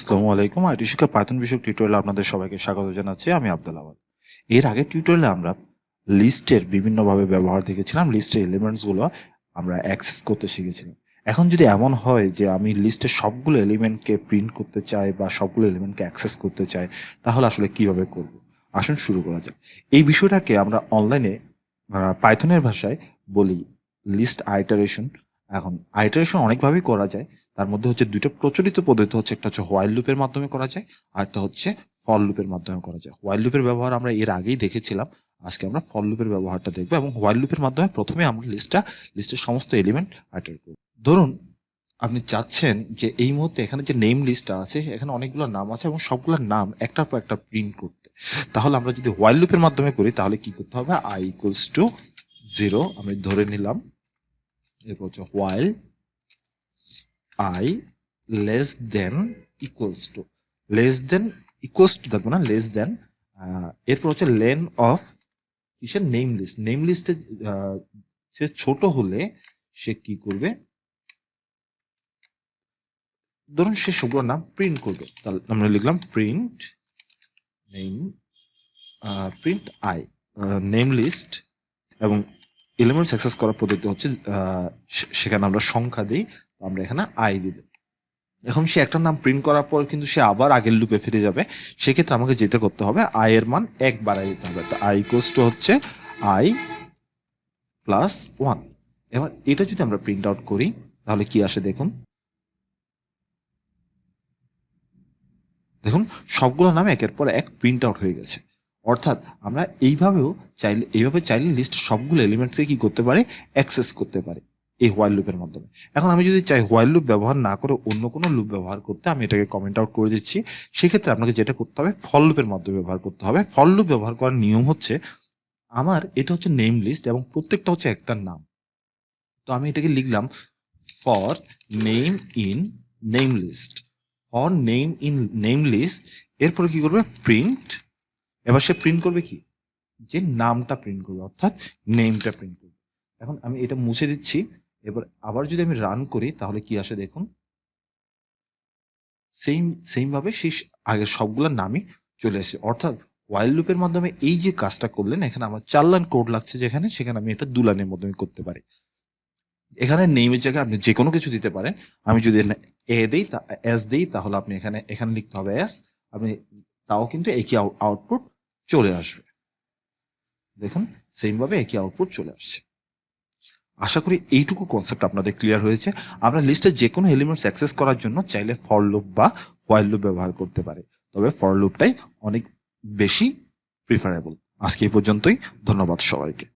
আসসালামু আলাইকুম। আইটি শিক্ষা পাইথন বিষয়ক টিউটোরিয়ালে আপনাদের সবাইকে স্বাগত জানাচ্ছি। আমি আব্দুল আওয়াল। এর আগের টিউটোরিয়ালে আমরা লিস্টের বিভিন্নভাবে ব্যবহার দেখেছিলাম। লিস্টের এলিমেন্টস গুলো আমরা অ্যাক্সেস করতে শিখেছিলাম। এখন যদি এমন হয় যে আমি লিস্টের সবগুলো এলিমেন্টকে প্রিন্ট করতে চাই বা সবগুলো এলিমেন্টকে অ্যাক্সেস করতে চাই, তাহলে আসলে কিভাবে করব? আসুন শুরু করা যাক। এই বিষয়টাকে আমরা অনলাইনে পাইথনের ভাষায় বলি লিস্ট আইটারেশন। এখন আইটারেশন অনেকভাবেই করা যায়। তার মধ্যে হচ্ছে ২ টা প্রচলিত পদ্ধতি হচ্ছে, একটা হচ্ছে হোয়াইল লুপের মাধ্যমে করা যায়, আর একটা হচ্ছে ফর লুপের মাধ্যমে করা যায়। হোয়াইল লুপের ব্যবহার আমরা এর আগেই দেখেছিলাম। আজকে আমরা ফর লুপের ব্যবহারটা দেখব এবং হোয়াইল লুপের মাধ্যমে প্রথমে আমরা লিস্টের সমস্ত এলিমেন্ট আইটার করব। ধরুন আপনি চাচ্ছেন যে এই মুহূর্তে এখানে যে নেম লিস্টটা আছে, এখানে অনেকগুলো নাম আছে এবং সবগুলোর নাম একটার পর একটা প্রিন্ট করতে। তাহলে আমরা যদি হোয়াইল লুপের মাধ্যমে করি তাহলে কি করতে হবে? i ইকুয়ালস টু 0 আমি ধরে নিলাম। এরপর হচ্ছে while i less than equals to, less than equals to থাকবে না, লেস দেন। এরপর হচ্ছে লেন অফ কিসের? Name list. নেম লিস্টে সে ছোট হলে সে কি করবে? ধরুন সে সবগুলোর নাম প্রিন্ট করবে, তাহলে আমরা লিখলাম print name, print i name list. এবং এলিমেন্টস অ্যাক্সেস করার পদ্ধতি হচ্ছে সেখানে আমরা সংখ্যা দিই, আমরা এখানে আই দিব। এখন সে একটা নাম প্রিন্ট করার পর কিন্তু সে আবার আগের লুপে ফিরে যাবে। সেক্ষেত্রে আমাকে যেটা করতে হবে, আই এর মান 1 বাড়াই দিতে হবে। তো আই ইকুয়ালস টু হচ্ছে আই প্লাস 1। এবার এটা যদি আমরা প্রিন্ট আউট করি তাহলে কি আসে দেখুন। দেখুন সবগুলো নাম একের পর এক প্রিন্ট আউট হয়ে গেছে। অর্থাৎ আমরা এইভাবে চাইলে লিস্ট সবগুলো এলিমেন্টসকে কি করতে পারি? অ্যাক্সেস করতে পারি এই হোয়াইল লুপের মাধ্যমে। এখন আমি যদি চাই হোয়াইল লুপ ব্যবহার না করে অন্য কোনো লুপ ব্যবহার করতে, আমি এটাকে কমেন্ট আউট করে দিচ্ছি। সেক্ষেত্রে আপনাকে যেটা করতে হবে, ফর লুপের মাধ্যমে ব্যবহার করতে হবে। ফর লুপ ব্যবহার করার নিয়ম হচ্ছে, আমার এটা হচ্ছে নেম লিস্ট এবং প্রত্যেকটা হচ্ছে একটা নাম। তো আমি এটাকে লিখলাম for name in name list, for name in name list. এরপরে কি করবে? প্রিন্ট। এবার সে প্রিন্ট করবে কি? যে নামটা প্রিন্ট করবে, অর্থাৎ নেমটা প্রিন্ট করবে। এখন আমি এটা মুছে দিচ্ছি। এবার আবার যদি আমি রান করি তাহলে কি আসে দেখুন। সেম সেম ভাবে সেই আগের সবগুলোর নামই চলে আসে। অর্থাৎ হোয়াইল লুপের মাধ্যমে এই যে কাজটা করলেন, এখানে আমার 4 লাইন কোড লাগছে যেখানে, সেখানে আমি এটা 2 লাইনের মাধ্যমে করতে পারি। এখানে নেমের জায়গায় আপনি যে কোনো কিছু দিতে পারেন। আমি যদি এস দেই তাহলে আপনি এখানে লিখতে হবে এস। আপনি তাও কিন্তু একই আউটপুট চলে আসবে। দেখুন সেম ভাবে একই আউটপুট চলে আসছে। আশা করি এইটুকু কনসেপ্ট আপনাদের ক্লিয়ার হয়েছে। আমরা লিস্টের যে কোনো এলিমেন্টস অ্যাক্সেস করার জন্য চাইলে ফর লুপ বা হোয়াইল লুপ ব্যবহার করতে পারে, তবে ফর লুপটাই অনেক বেশি প্রিফারেবল। আজকে এই পর্যন্তই। ধন্যবাদ সবাইকে।